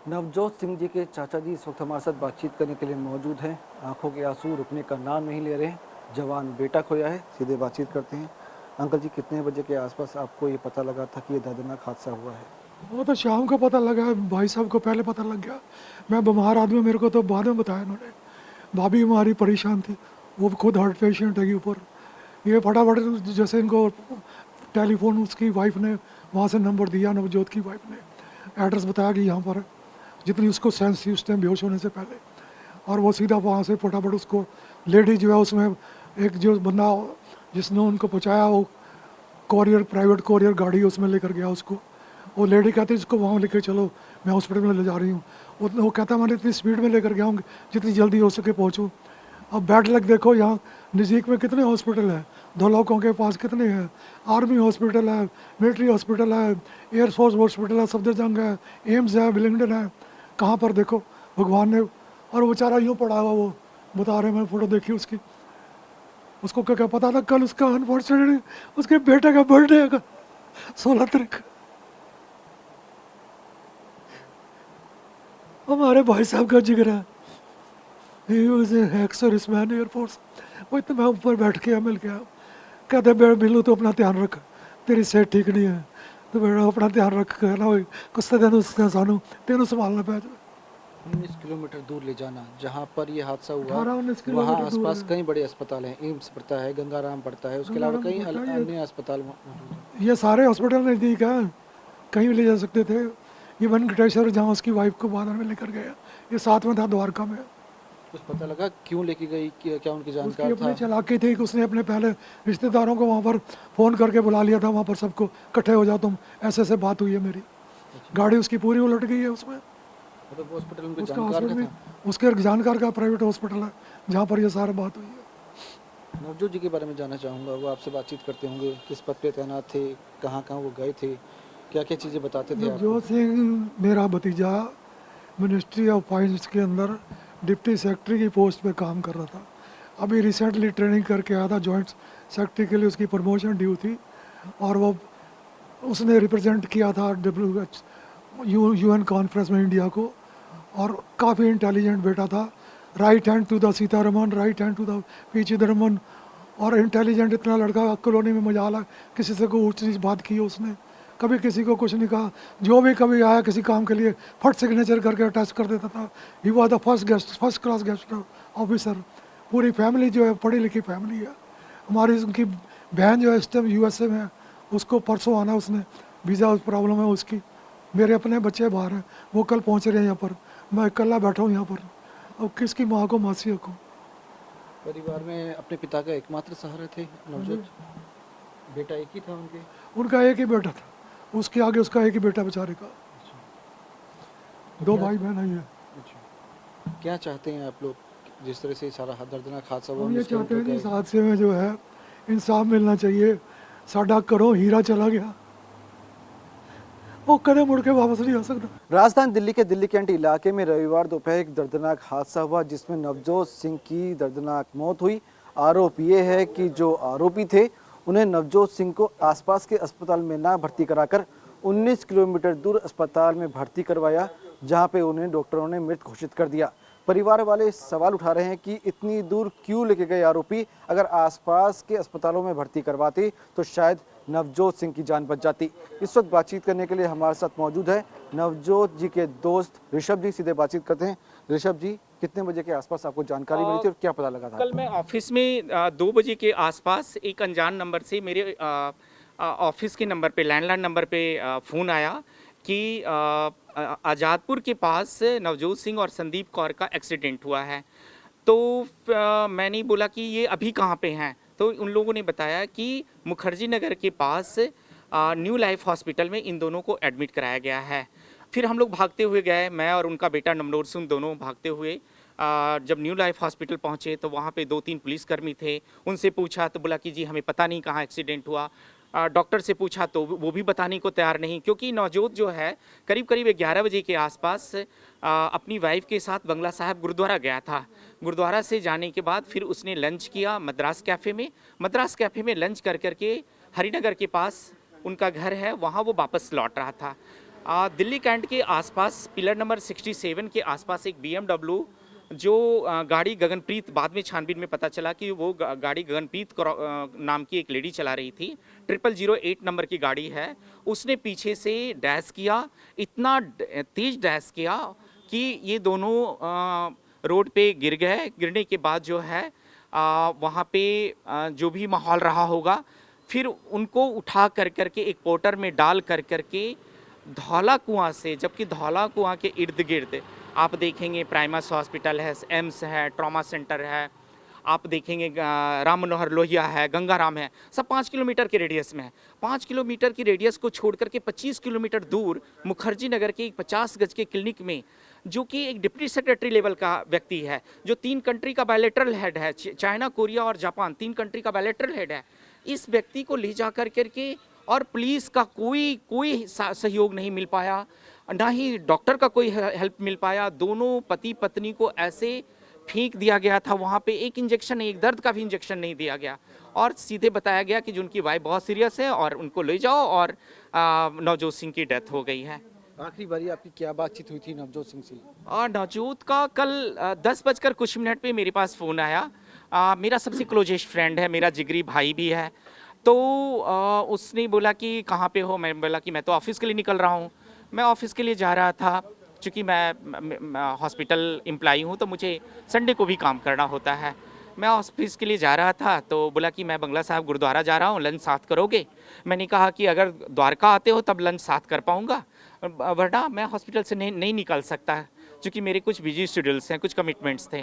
नवजोत सिंह जी के चाचा जी इस वक्त हमारे साथ बातचीत करने के लिए मौजूद हैं। आंखों के आंसू रुकने का नाम नहीं ले रहे हैं। जवान बेटा खोया है, सीधे बातचीत करते हैं। अंकल जी, कितने बजे के आसपास आपको ये पता लगा था कि ये दर्दनाक हादसा हुआ है? वो तो शाम को पता लगा, भाई साहब को पहले पता लग गया। मैं बीमार आदमी, मेरे को तो बाद में बताया उन्होंने। भाभी हमारी परेशान थी, वो खुद हार्ट पेशेंट है ऊपर। ये फटाफट जैसे इनको टेलीफोन उसकी वाइफ ने वहाँ से नंबर दिया, नवजोत की वाइफ ने एड्रेस बताया कि यहाँ पर है। जितनी उसको सेंस थी उस टाइम बेहोश होने से पहले, और वो सीधा वहाँ से फटाफट उसको, लेडी जो है उसमें एक जो बंदा जिसने उनको पहुँचाया, वो कोरियर, प्राइवेट कोरियर गाड़ी उसमें लेकर गया उसको। वो लेडी कहती इसको वहाँ लेकर चलो, मैं हॉस्पिटल में ले जा रही हूँ। वो कहता मैंने इतनी स्पीड में लेकर गया हूँ जितनी जल्दी हो सके पहुँचूँ। अब बेड लग देखो, यहाँ नज़दीक में कितने हॉस्पिटल हैं, दो लोगों के पास कितने हैं। आर्मी हॉस्पिटल है, मिलिट्री हॉस्पिटल है, एयरफोर्स हॉस्पिटल है, सफदरजंग है, एम्स है, विलिंगडन है। कहाँ पर देखो भगवान ने। और वो बेचारा यूँ पड़ा हुआ, वो बता रहे, मैं फ़ोटो देखी उसकी। उसको क्या क्या पता था कल उसका अनफॉर्चुनेटली उसके बेटे का बर्थडे है, 16 तारीख। हमारे भाई साहब का जिक्र है, he was ex serviceman air force. वो इतना मैं ऊपर बैठ के मिल गया, कहते बे बिल्लू तो अपना ध्यान रख, तेरी सेहत ठीक नहीं है, तो बेटा अपना ध्यान रख के ना होई कुछ तेन सानू तेन संभालना पै जाए। 19 किलोमीटर दूर ले जाना, जहाँ पर ये हादसा हुआ 18-19 किलोमीटर वहाँ दूर आसपास है। कई बड़े अस्पताल हैं। एम्स पड़ता है, गंगाराम पड़ता है, उसके अलावा गंगाराम कई पड़ता है, अन्य अस्पताल मौजूद हैं। ये सारे हॉस्पिटल नज़दीक है, कहीं भी ले जा सकते थे। ये वेंकटेश्वर जहाँ उसकी वाइफ को बाद में लेकर गया, ये साथ में था द्वारका में। कुछ पता लगा क्यों लेके गई, क्या उनकी उसकी जानकार अपनी था? चालाकी थी कि उसने अपने पहले रिश्तेदारों को वहाँ पर फ़ोन करके बुला लिया था, वहाँ पर सबको इकट्ठे हो जाओ तुम, ऐसे ऐसे बात हुई है मेरी। अच्छा, गाड़ी उसकी पूरी उलट गई है उसमें। मतलब वो हॉस्पिटल उनके उसका जानकार हॉस्पिटल का भी था? उसके एक जानकार का प्राइवेट हॉस्पिटल है जहाँ पर ये सारी बात हुई है। नवजोत जी के बारे में जानना चाहूँगा। वो आपसे बातचीत करते होंगे, किस पद पे तैनात थे, कहाँ कहाँ वो गए थे, क्या क्या चीज़ें बताते थे आपको? नवजोत सिंह मेरा भतीजा मिनिस्ट्री ऑफ फाइनेंस के अंदर डिप्टी सेक्रेटरी की पोस्ट पे काम कर रहा था। अभी रिसेंटली ट्रेनिंग करके आया था, जॉइंट सेक्रेटरी के लिए उसकी प्रमोशन ड्यू थी। और वो उसने रिप्रेजेंट किया था यूएन कॉन्फ्रेंस में इंडिया को। और काफ़ी इंटेलिजेंट बेटा था, right hand to the Sitharaman, right hand to the P Chidambaram. और इंटेलिजेंट इतना लड़का, कॉलोनी में मजाल है, किसी से कोई ऊँच नीच बात की है उसने, कभी किसी को कुछ नहीं कहा। जो भी कभी आया किसी काम के लिए फट सिग्नेचर करके अटैच कर देता था। He was the first guest, first class guest officer. पूरी फैमिली जो है पढ़ी लिखी फैमिली है हमारी। उनकी बहन जो है इस टाइम यूएसए में है, उसको परसों आना, उसने वीज़ा प्रॉब्लम है उसकी। मेरे अपने बच्चे बाहर हैं, वो कल पहुंच रहे हैं यहाँ पर, मैं अकेला बैठा हूँ यहाँ पर। अब किसकी माँ को मासी को। परिवार में अपने पिता का एकमात्र सहारा थे हाँ जी, नवजोत? बेटा एक ही था उनके? उनका एक ही बेटा था, उसके आगे उसका एक ही बेटा बेचारे का। अच्छा, तो दो क्या, भाई बहन है। अच्छा, क्या चाहते हैं आप लोग? जिस तरह से सारा दर्दनाक हादसा हुआ, हम ये 19 चाहते किलोमीटर हैं कि इस गए। हादसे में जो है इंसाफ मिलना चाहिए। साडा करो हीरा चला गया, वो कदम मुड़ के वापस नहीं आ सकता। राजधानी दिल्ली के दिल्ली कैंट इलाके में रविवार दोपहर एक दर्दनाक हादसा हुआ, जिसमें नवजोत सिंह की दर्दनाक मौत हुई। आरोप ये है कि जो आरोपी थे, उन्हें नवजोत सिंह को आसपास के अस्पताल में ना भर्ती कराकर 19 किलोमीटर दूर अस्पताल में भर्ती करवाया, जहां पे उन्हें डॉक्टरों ने मृत घोषित कर दिया। परिवार वाले सवाल उठा रहे हैं कि इतनी दूर क्यों लेके गए आरोपी? अगर आसपास के अस्पतालों में भर्ती करवाते तो शायद नवजोत सिंह की जान बच जाती। इस वक्त बातचीत करने के लिए हमारे साथ मौजूद है नवजोत जी के दोस्त ऋषभ जी। सीधे बातचीत करते हैं। ऋषभ जी, कितने बजे के आसपास आपको जानकारी मिली अ, थी और क्या पता लगा था कल आपको? मैं ऑफिस में 2 बजे के आसपास एक अनजान नंबर से मेरे ऑफिस के नंबर पे, लैंडलाइन नंबर पे फ़ोन आया कि आज़ादपुर के पास नवजोत सिंह और संदीप कौर का एक्सीडेंट हुआ है। तो मैंने बोला कि ये अभी कहाँ पे हैं? तो उन लोगों ने बताया कि मुखर्जी नगर के पास न्यू लाइफ हॉस्पिटल में इन दोनों को एडमिट कराया गया है। फिर हम लोग भागते हुए गए, मैं और उनका बेटा नवनोर सिंह दोनों भागते हुए जब न्यू लाइफ हॉस्पिटल पहुंचे तो वहाँ पे 2-3 पुलिसकर्मी थे। उनसे पूछा तो बोला कि जी हमें पता नहीं कहाँ एक्सीडेंट हुआ। डॉक्टर से पूछा तो वो भी बताने को तैयार नहीं, क्योंकि नवजोत जो है करीब करीब 11 बजे के आसपास अपनी वाइफ के साथ बंगला साहब गुरुद्वारा गया था। गुरुद्वारा से जाने के बाद फिर उसने लंच किया मद्रास कैफ़े में। मद्रास कैफ़े में लंच कर करके हरिनगर के पास उनका घर है, वहाँ वो वापस लौट रहा था। दिल्ली कैंट के आसपास पिलर नंबर 67 के आसपास एक BMW जो गाड़ी गगनप्रीत, बाद में छानबीन में पता चला कि वो गाड़ी गगनप्रीत नाम की एक लेडी चला रही थी। 0008 नंबर की गाड़ी है। उसने पीछे से डैश किया, इतना तेज डैश किया कि ये दोनों रोड पे गिर गए। गिरने के बाद जो है वहाँ पे जो भी माहौल रहा होगा, फिर उनको उठा कर करके एक पोर्टर में डाल कर करके धौला कुआं से, जबकि धौला कुआं के इर्द गिर्द आप देखेंगे प्राइमस हॉस्पिटल है, एम्स है, ट्रॉमा सेंटर है, आप देखेंगे राम मनोहर लोहिया है, गंगाराम है, सब 5 किलोमीटर के रेडियस में है। 5 किलोमीटर की रेडियस को छोड़ करके 25 किलोमीटर दूर मुखर्जी नगर के एक 50 गज के क्लिनिक में, जो कि एक डिप्टी सेक्रेटरी लेवल का व्यक्ति है, जो 3 कंट्री का बायलैटरल हेड है, चाइना, कोरिया और जापान 3 कंट्री का बायलैटरल हेड है, इस व्यक्ति को ले जा कर करके, और पुलिस का कोई सहयोग नहीं मिल पाया, ना ही डॉक्टर का कोई हेल्प मिल पाया। दोनों पति पत्नी को ऐसे फेंक दिया गया था वहाँ पे, एक इंजेक्शन, एक दर्द का भी इंजेक्शन नहीं दिया गया, और सीधे बताया गया कि जो उनकी वाइफ बहुत सीरियस है और उनको ले जाओ, और नवजोत सिंह की डेथ हो गई है। आखिरी बारी आपकी क्या बातचीत हुई थी नवजोत सिंह से? और नवजोत का कल 10 बजकर कुछ मिनट पे मेरे पास फ़ोन आया। मेरा सबसे क्लोजेस्ट फ्रेंड है, मेरा जिगरी भाई भी है। तो उसने बोला कि कहाँ पे हो? मैं बोला कि मैं तो ऑफिस के लिए निकल रहा हूँ। मैं ऑफिस के लिए जा रहा था, चूँकि मैं हॉस्पिटल एम्प्लॉई हूँ, तो मुझे संडे को भी काम करना होता है। मैं ऑफिस के लिए जा रहा था, तो बोला कि मैं बंगला साहब गुरुद्वारा जा रहा हूँ, लंच साथ करोगे? मैंने कहा कि अगर द्वारका आते हो तब लंच साथ कर पाऊँगा, वरना मैं हॉस्पिटल से नहीं निकल सकता, क्योंकि मेरे कुछ बिजी शेड्यूल्स हैं, कुछ कमिटमेंट्स थे।